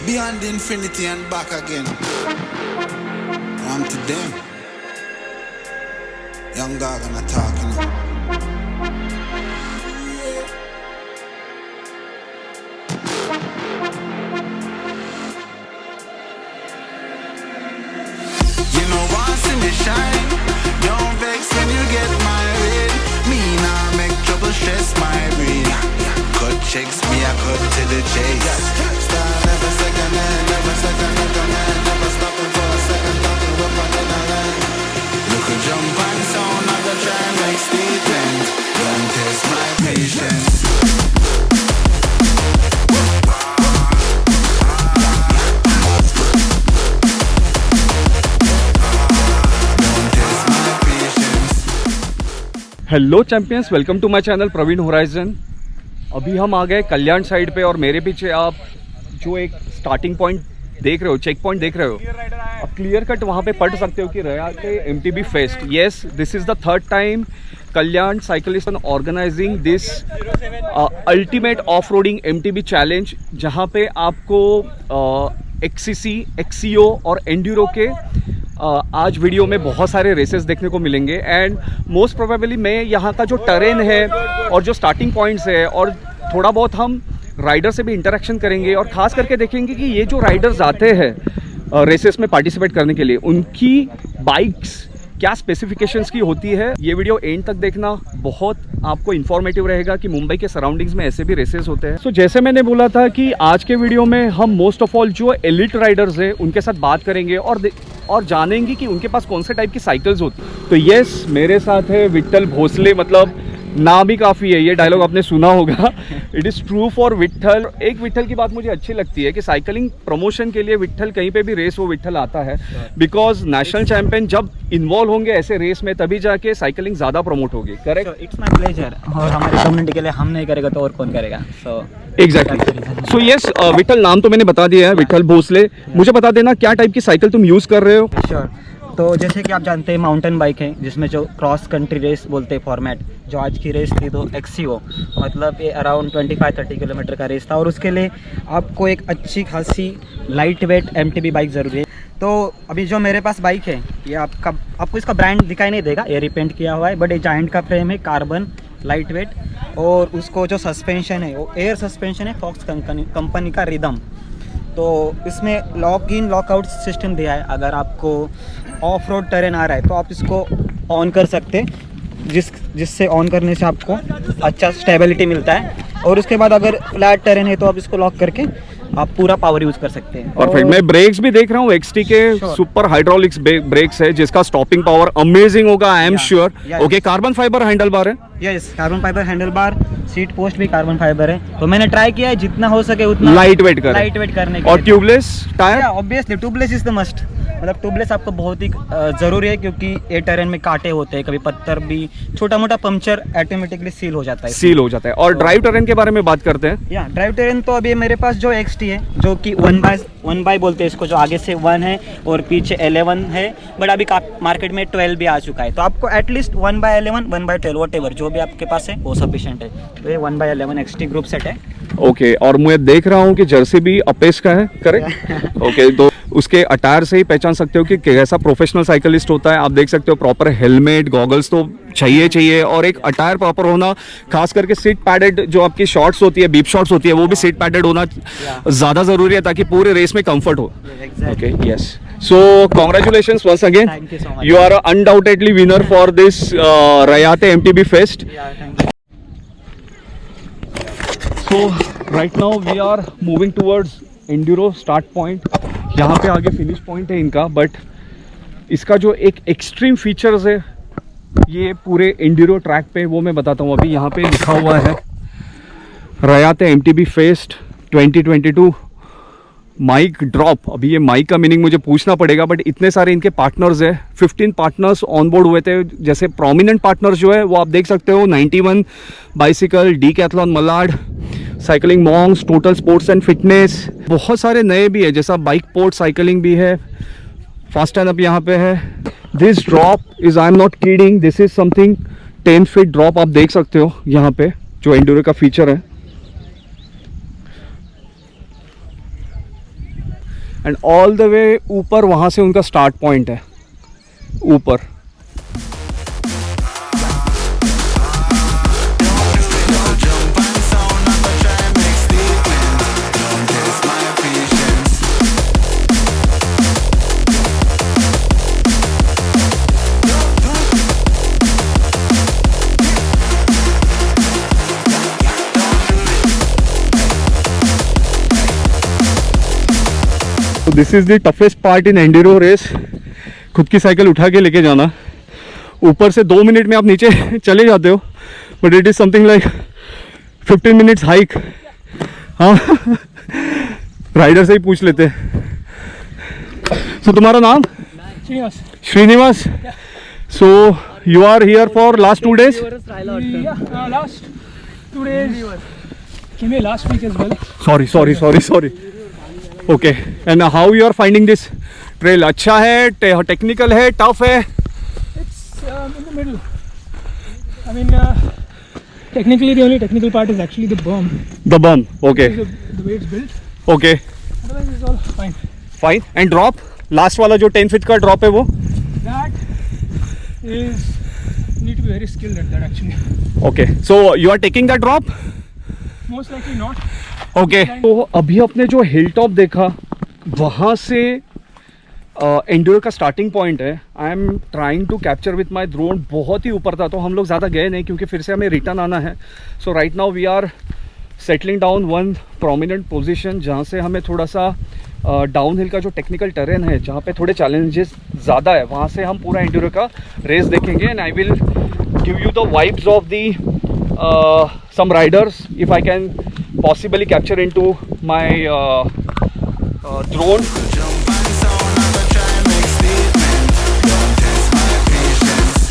beyond infinity and back again. On to them. Young dog and a talking. You know, want see me shine. Don't vex when you get married. Me nah make trouble stress my brain. Cut checks, me I cut to the chase. Start never second hand, never second hand, never stopping for a second, talking up and in a line. Look a jump and sound, I go try and make statement. Don't test my patience. Hello champions, welcome to my channel Praveen Horizon. अभी हम आ गए कल्याण side पे और मेरे पीछे आप जो एक स्टार्टिंग पॉइंट देख रहे हो, चेक पॉइंट देख रहे हो, आप क्लियर कट वहाँ पे पढ़ सकते हो कि Rayate MTB fest. Yes, this is the third time Kalyan cyclist organising this ultimate off roading MTB challenge, जहाँ पे आपको एक्सीसी, एक्सीओ और एंड्यूरो के आज वीडियो में बहुत सारे रेसेस देखने को मिलेंगे। एंड मोस्ट प्रोबेबली मैं यहाँ का जो टरेन है और जो स्टार्टिंग पॉइंट्स है और थोड़ा बहुत हम राइडर से भी इंटरेक्शन करेंगे और ख़ास करके देखेंगे कि ये जो राइडर्स आते हैं रेसेस में पार्टिसिपेट करने के लिए, उनकी बाइक्स क्या स्पेसिफिकेशंस की होती है। ये वीडियो एंड तक देखना, बहुत आपको इन्फॉर्मेटिव रहेगा कि मुंबई के सराउंडिंग्स में ऐसे भी रेसेस होते हैं। सो जैसे मैंने बोला था कि आज के वीडियो में हम मोस्ट ऑफ ऑल जो एलिट राइडर्स हैं उनके साथ बात करेंगे और जानेंगे कि उनके पास कौन से टाइप की साइकिल्स होती हैं। तो यस, मेरे साथ है विट्ठल भोसले, मतलब नाम भी काफ़ी है, ये डायलॉग आपने सुना होगा। It is true for Vitthal. एक विट्ठल की बात मुझे अच्छी लगती है कि साइकिलिंग प्रमोशन के लिए विट्ठल कहीं पे भी रेस हो, विट्ठल आता है। बिकॉज नेशनल चैंपियन जब इन्वॉल्व होंगे ऐसे रेस में तभी जाके साइकिलिंग ज़्यादा प्रमोट होगी। करेक्ट? It's my pleasure. और हमारे कम्युनिटी के लिए हम नहीं करेगा तो और कौन करेगा? So exactly. So yes Vitthal, नाम तो मैंने बता दिया है, विट्ठल भोसले। मुझे बता देना क्या टाइप की साइकिल तुम यूज़ कर रहे हो? श्योर। तो जैसे कि आप जानते हैं माउंटेन बाइक है जिसमें जो क्रॉस कंट्री रेस बोलते हैं फॉर्मेट, जो आज की रेस थी तो एक्सीओ, मतलब ये अराउंड 25-30 किलोमीटर का रेस था और उसके लिए आपको एक अच्छी खासी लाइट वेट एमटीबी बाइक ज़रूरी है। तो अभी जो मेरे पास बाइक है ये आपको इसका ब्रांड दिखाई नहीं देगा, ये रिपेंट किया हुआ है, बट ये जायंट का फ्रेम है, कार्बन, लाइट वेट, और उसको जो सस्पेंशन है वो एयर सस्पेंशन है फॉक्स कंपनी का रिदम। तो इसमें लॉक इन लॉकआउट सिस्टम दिया है। अगर आपको ऑफ रोड टेरेन आ रहा है तो आप इसको ऑन कर सकते हैं, जिससे ऑन करने से आपको अच्छा स्टेबिलिटी मिलता है। और उसके बाद अगर फ्लैट टेरेन है तो आप इसको लॉक करके आप पूरा पावर यूज़ कर सकते हैं। और फिर मैं ब्रेक्स भी देख रहा हूँ, एक्सटी के सुपर हाइड्रोलिक्स ब्रेक्स है जिसका स्टॉपिंग पावर अमेजिंग होगा, I am sure. Okay, carbon fibre handle bar है? Yes, carbon fibre handle bar, seat post भी कार्बन फाइबर है। तो मैंने ट्राई किया है जितना हो सके उतना लाइट वेट करने के और tubeless tyre? Obviously tubeless is the must. मतलब ट्यूबलेस आपको बहुत ही ज़रूरी है क्योंकि ये टेरेन में कांटे होते हैं, कभी पत्थर भी, छोटा मोटा पंक्चर ऑटोमेटिकली सील हो जाता है। और ड्राइव टेरेन के बारे में बात करते हैं। या ड्राइव टेरेन तो अभी मेरे पास जो XT है, जो कि 1x1 बोलते हैं इसको, जो आगे से 1 है और पीछे 11 है, बट अभी मार्केट में 12 भी आ चुका है। तो आपको एटलीस्ट 1x11, 1x12 वॉटेवर जो भी आपके पास है वो सफिशिएंट है। तो ये 1x11 XT ग्रुप सेट है। ओके, और मैं देख रहा हूँ कि जर्सी भी अपेस का है, करेक्ट? ओके, तो उसके अटायर से ही पहचान सकते हो कि कैसा प्रोफेशनल साइकिलिस्ट होता है। आप देख सकते हो प्रॉपर हेलमेट, गॉगल्स तो चाहिए और एक अटायर प्रॉपर होना, खास करके सीट पैडेड जो आपकी शॉर्ट्स होती है, बीप शॉर्ट्स होती है, वो भी सीट पैडेड होना ज़्यादा ज़रूरी है ताकि पूरे रेस में कंफर्ट हो। Okay, yes. So congratulations once again. Thank you so much. You are undoubtedly winner for this Rayate MTB Fest. Yeah, thank you. So right now we are moving towards Enduro start point. यहाँ पे आगे finish point है इनका, but इसका जो एक extreme features है ये पूरे एंड्यूरो ट्रैक पे, वो मैं बताता हूँ। अभी यहाँ पे लिखा हुआ है रयाते MTB Fest 2022 माइक ड्रॉप। अभी ये माइक का मीनिंग मुझे पूछना पड़ेगा, बट इतने सारे इनके पार्टनर्स है, 15 पार्टनर्स ऑन बोर्ड हुए थे। जैसे प्रोमिनेंट पार्टनर्स जो है वो आप देख सकते हो, 91 bicycle, Decathlon Malad, cycling Monks, total sports and fitness, बहुत सारे नए भी है जैसा बाइक पोर्ट साइकिलिंग भी है, फास्ट एंड अप यहाँ पे है। This drop is, I am not kidding, this is something 10 feet drop आप देख सकते हो यहाँ पे, जो एंड्यूरो का फीचर है। एंड ऑल द वे ऊपर वहाँ से उनका स्टार्ट पॉइंट है ऊपर. Jump and sound, I'm gonna try and make statement. Don't test my patience. तो this is the toughest part in enduro race. खुद की साइकिल उठा के लेके जाना. ऊपर से 2 मिनट में आप नीचे चले जाते हो, but it is something like 15 minutes hike. हाँ, राइडर से ही पूछ लेते. सो तुम्हारा नाम? Srinivas. So you are here for last 2 days? Last 2 days. Came here last week as well. Sorry. Okay. And how you are finding this trail? अच्छा है, technical है, टफ है? It's in the middle. I mean, technically the only technical part is actually the berm. The berm. Okay. Because of the way it's built. Okay. Otherwise it's all fine. Fine. And drop? Last वाला जो 10 feet का drop है वो? That is, you need to be very skilled at that actually. Okay. So you are taking that drop? Most likely not. Okay. तो अभी अपने जो hill top देखा वहाँ से एंड्यूरो का स्टार्टिंग पॉइंट है. I am trying to capture with my drone. बहुत ही ऊपर था तो हम लोग ज़्यादा गए नहीं क्योंकि फिर से हमें रिटर्न आना है. So right now we are settling down one prominent position जहाँ से हमें थोड़ा सा डाउन हिल का जो टेक्निकल टेरेन है जहाँ पे थोड़े चैलेंजेस ज़्यादा है वहाँ से हम पूरा एंड्यूरो का रेस देखेंगे. And I will give you the vibes of the some riders if I can possibly capture into my drone. Jump and sound, I'm gonna try and make statement. Don't test my patience.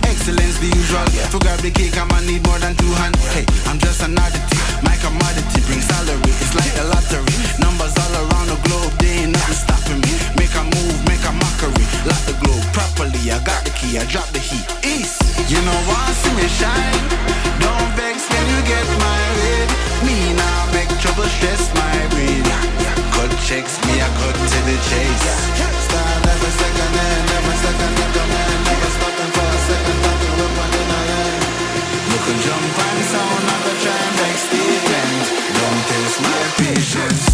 Excellence the usual. To grab the cake, I'ma need more than 2 hands. Hey, I'm just an oddity. My commodity brings salary. It's like the lottery. Numbers all around the globe, they ain't nothing stopping me. Make a move, make a mockery. Lock the globe properly. I got the key, I drop the heat. East. You know want see me shine? Don't vex when you get my red. Me now make trouble, stress my brain. Cut checks, me I cut to the chase. Start every second and every second I come in. Never stopping for a second, talking with one in a hand. You can jump and sound, I'm gonna try and make statement. Don't test my patience.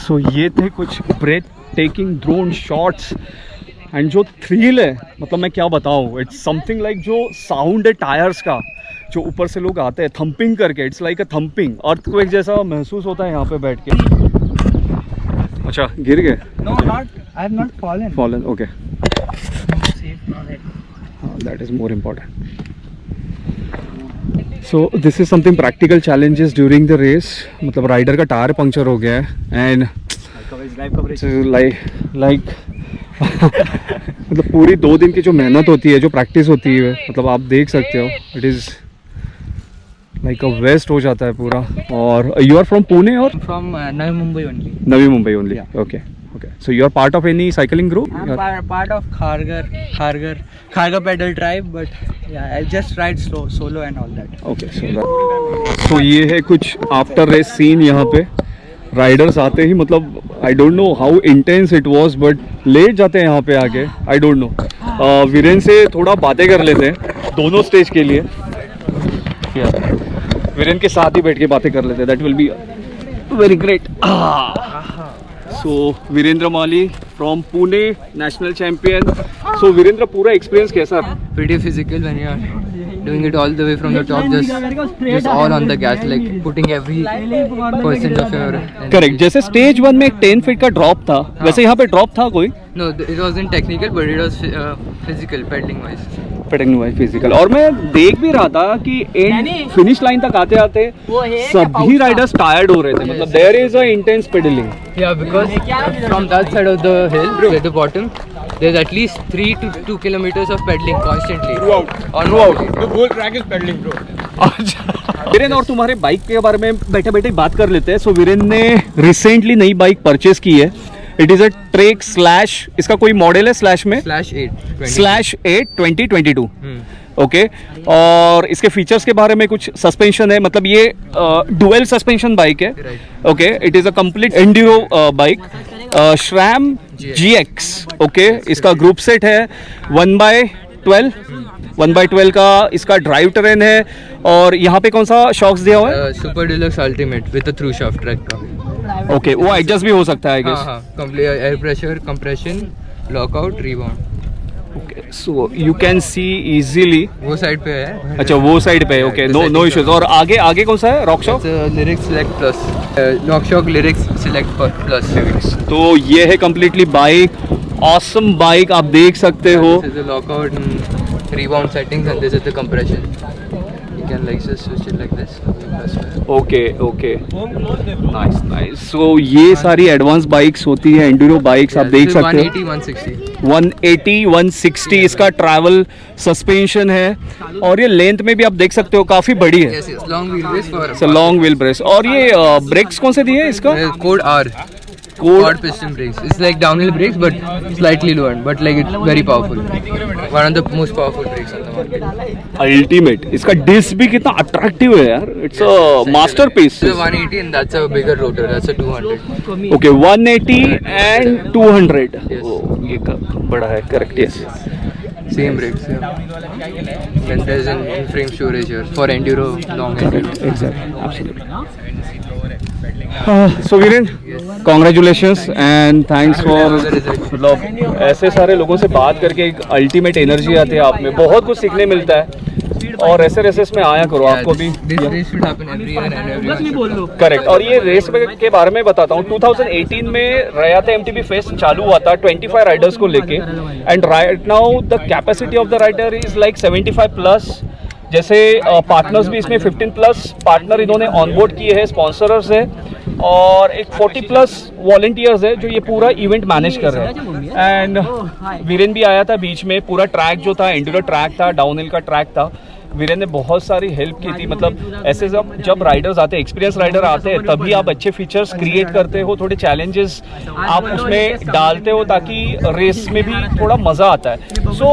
So ये थे कुछ breathtaking drone shots. And जो thrill है मतलब मैं क्या बताऊँ, it's something like जो साउंड है टायर्स का जो ऊपर से लोग आते हैं थंपिंग करके. It's like a thumping earthquake जैसा महसूस होता है यहाँ पे बैठ के. अच्छा गिर गए? No, not. I have not fallen. Fallen. Okay, Safe now. That is more important. So this is something practical challenges during the race. मतलब राइडर का टायर पंक्चर हो गया है एंड लाइक मतलब पूरी 2 दिन की जो मेहनत होती है, जो प्रैक्टिस होती है, मतलब आप देख सकते हो it is like a waste हो जाता है पूरा. और यू आर फ्रॉम पुणे और From Navi Mumbai only. Navi Mumbai only? Yeah. Okay. So you are part of any cycling group? I'm part of Khargar pedal tribe, but yeah, I just ride solo and all that. Okay, so ये है कुछ after race scene. यहाँ पे Riders आते ही मतलब I don't know how intense it was, but let जाते हैं यहाँ पे आके. I don't know. वीरेन से थोड़ा बातें कर लेते हैं दोनों स्टेज के लिए. वीरेन के साथ ही बैठ के बातें कर लेते हैं, that will be very great. So Virendra Mali from Pune, national champion. So Virendra, पूरा एक्सपीरियंस कैसा? Pretty physical when you are doing it all the way from the top, just all on the gas, like putting every percent of your energy. Correct, जैसे stage 1 में एक 10 feet का drop था, वैसे यहाँ पे ड्रॉप था कोई? No, it wasn't technical, but it was physical, pedaling wise. पेडिंग wise physical. और मैं देख भी रहा था कि एंड फिनिश लाइन तक आते आते सभी राइडर्स टायर्ड हो रहे थे, मतलब there is a intense pedalling. Yeah, because from that side of the hill at the bottom, there's at least 3 to 2 kilometers of pedaling constantly. Throughout. The whole track is pedaling, bro. अच्छा वीरेन, और तुम्हारे bike के बारे में बैठे बैठे बात कर लेते हैं। सो वीरेन ने रिसेंटली नई बाइक परचेज की है। It is a Trek slash, इसका कोई मॉडल है स्लैश में? /8 2022। ओके, और इसके फीचर्स के बारे में कुछ? सस्पेंशन है, मतलब ये डुअल सस्पेंशन बाइक है। Okay, it is a complete Enduro bike, SRAM GX। Okay, इसका ग्रुप सेट है 1/12 का इसका ड्राइव ट्रेन है। और यहाँ पे कौन सा शॉक्स दिया हुआ है? Super Deluxe Ultimate with a through shaft track का। ओके, वो एडजस्ट भी हो सकता है आई गेस। हाँ, complete air pressure, compression, lockout, rebound. Okay, so you can see easily. वो साइड पे है। अच्छा, वो साइड पे है। Okay, no issues. और आगे आगे कौन सा है? RockShox, Lyrik select plus, RockShox Lyrik select plus. तो ये है कंप्लीटली बाइक, ऑसम बाइक, आप देख सकते हो। This is the lockout and rebound settings, and this is the compression. You can like just switch it like this. Okay okay, nice. So ये सारी advance bikes होती है, एंड्यूरो बाइक्स, आप देख सकते हो। 180 160 इसका ट्रैवल सस्पेंशन है। और ये लेंथ में भी आप देख सकते हो काफी बड़ी है। Yes, long wheelbase for. It's a long wheel brace. और ये ब्रेक्स कौन से दिए हैं इसका? Code R. Quad piston brakes. It's like downhill brakes, but slightly lower, but like it's very powerful. One of the most powerful brakes on the market. Ultimate. इसका disc भी कितना अट्रैक्टिव है यार, it's a masterpiece. It's a 180 and that's a bigger rotor. That's a 200. Okay, 180 and 200। Yes. ये बड़ा है, correct. Yes, Same brakes. Yeah. And there's an in-frame storage here for enduro, long enduro. So Viren, congratulations and thanks for, मतलब ऐसे सारे लोगों से बात करके एक अल्टीमेट एनर्जी आती है आप में, बहुत कुछ सीखने मिलता है। और ऐसे रेसेस में आया करो, आपको भी। This race should happen every year and everyone should. Correct. और ये रेस के बारे में बताता हूँ। 2018 में रयाते MTB फेस्ट चालू हुआ था 25 राइडर्स को लेके, and right now the capacity of the rider is like 75 plus. जैसे पार्टनर्स भी इसमें 15 प्लस पार्टनर इन्होंने ऑनबोर्ड किए हैं, स्पॉन्सर्स है, और एक 40 प्लस वॉलंटियर्स है जो ये पूरा इवेंट मैनेज कर रहे हैं। एंड वीरेन भी आया था बीच में। पूरा ट्रैक जो था एंड्यूरो ट्रैक था, डाउनहिल का ट्रैक था। वीरेन ने बहुत सारी हेल्प की थी, मतलब ऐसे जब राइडर्स आते हैं, एक्सपीरियंस राइडर आते हैं, तभी आप अच्छे फीचर्स क्रिएट करते हो, थोड़े चैलेंजेस आप उसमें डालते हो ताकि रेस में भी थोड़ा मज़ा आता है। सो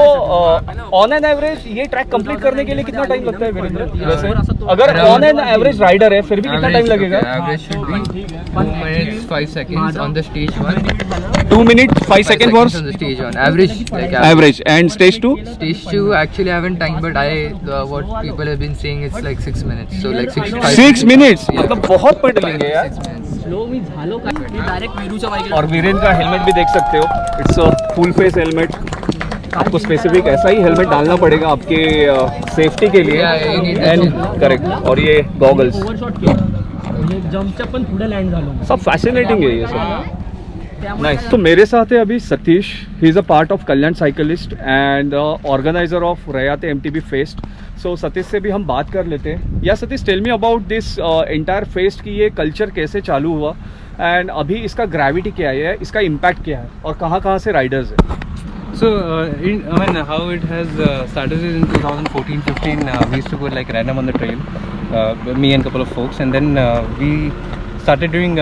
ऑन एन एवरेज ये ट्रैक कंप्लीट करने के लिए कितना टाइम लगता है वीरेंद्र? वैसे अगर ऑन एन एवरेज राइडर है फिर भी कितना टाइम लगेगा? Average should be 2 minutes 5 seconds on the stage 1. 2 minutes 5 seconds on for the stage 1. Average, like average. And stage 2? Stage 2 actually I haven't timed, but what people have been saying it's like 6 minutes. So like 6 minutes? Yeah. मतलब बहुत pedalling है यार। 6 minutes. और वीरेन का helmet भी देख सकते हो, it's a full face helmet. आपको स्पेसिफिक ऐसा ही हेलमेट डालना पड़ेगा आपके सेफ्टी के लिए। Yeah, you need and that. Correct. और ये गॉगल्स जंपच्या पण पुढे लँड झालो। सब फैसिनेटिंग है ये सब। नाइस। तो मेरे साथ है अभी Satish, he is a part of Kalyan cyclist and organiser of Rayate MTB fest. So Satish से भी हम बात कर लेते हैं। या Satish, tell me about this entire fest की ये कल्चर कैसे चालू हुआ, एंड अभी इसका ग्रेविटी क्या है, इसका इम्पैक्ट क्या है, और कहाँ कहाँ से राइडर्स है? So, I mean, how it has started is in 2014-15. We used to go like random on the trail, me and a couple of folks, and then we started doing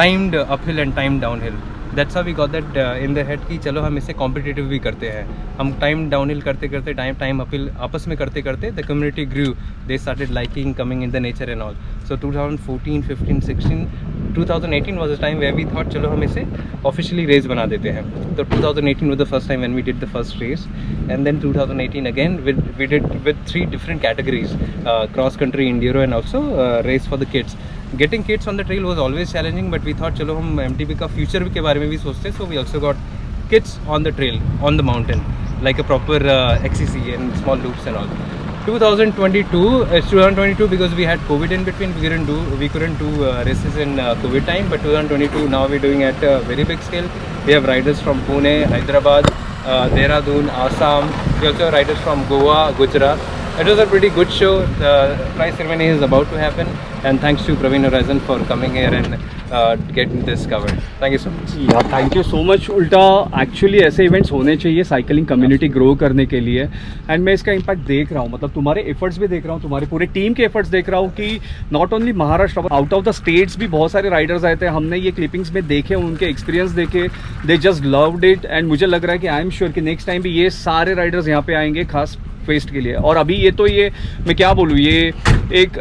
timed uphill and timed downhill. That's how we got that in the head कि चलो हम इसे competitive भी करते हैं। हम time downhill करते time uphill आपस में करते the community grew. They started liking coming in the nature and all. So So 2014, 15, 16, 2018 was the time where we thought चलो हम इसे officially race बना देते हैं. So 2018 was the first time when we did the first race, and then 2018 again we did with 3 different categories: cross country, enduro, and also race for the kids. Getting kids on the trail was always challenging, but we thought चलो हम MTB का future के बारे में भी सोचते हैं. So we also got kids on the trail, on the mountain, like a proper XCC and small loops and all. 2022 because we had COVID in between, we couldn't do races in COVID time, but 2022 now we're doing at a very big scale. We have riders from Pune, Hyderabad, Dehradun, Assam. We also have riders from Goa, Gujarat. It was a pretty good show. The prize ceremony is about to happen, and thanks to Praveen Horizon for coming here and getting this covered. Thank you so much. या thank you so much. उल्टा actually ऐसे events होने चाहिए cycling community grow करने के लिए, and मैं इसका इम्पैक्ट देख रहा हूँ. मतलब तुम्हारे एफर्ट्स भी देख रहा हूँ, तुम्हारे पूरे टीम के एफर्ट्स देख रहा हूँ कि not only Maharashtra, out of the states भी बहुत सारे राइडर्स आए थे. हमने ये क्लिपिंग्स में देखे, उनके एक्सपीरियंस देखे, they just loved it, and मुझे लग रहा है कि आई एम श्योर कि नेक्स्ट टाइम भी ये सारे राइडर्स यहाँ पे आएंगे खास फेस्ट के लिए. और अभी ये तो ये मैं क्या बोलूँ, ये एक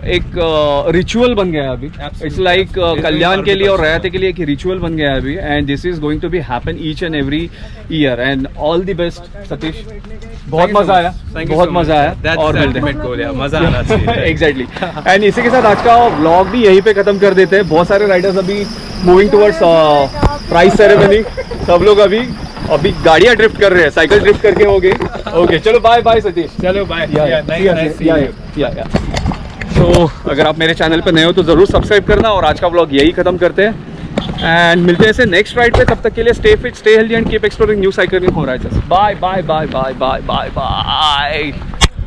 रिचुअल बन गया है अभी. इट्स लाइक कल्याण के लिए और रयाते के लिए एक रिचुअल बन गया है अभी, and this is going to be happen each and every year. And all the best Satish, बहुत मजा आया, बहुत मजा आया. और मजा आना चाहिए. एग्जैक्टली. एंड इसी के साथ आज का व्लॉग भी यहीं पे खत्म कर देते हैं. बहुत सारे राइडर्स अभी मूविंग टुवर्ड्स प्राइज सेरेमनी. सब लोग अभी गाड़ियां ड्रिफ्ट कर रहे हैं, साइकिल ड्रिफ्ट करके हो गई. ओके चलो बाय बाय सतीश. चलो बाय. तो अगर आप मेरे चैनल पे नए हो तो ज़रूर सब्सक्राइब करना, और आज का व्लॉग यही खत्म करते हैं एंड मिलते हैं ऐसे नेक्स्ट राइड पे. तब तक के लिए stay fit, stay healthy and keep exploring new cycling horizons. Bye bye bye bye bye bye bye.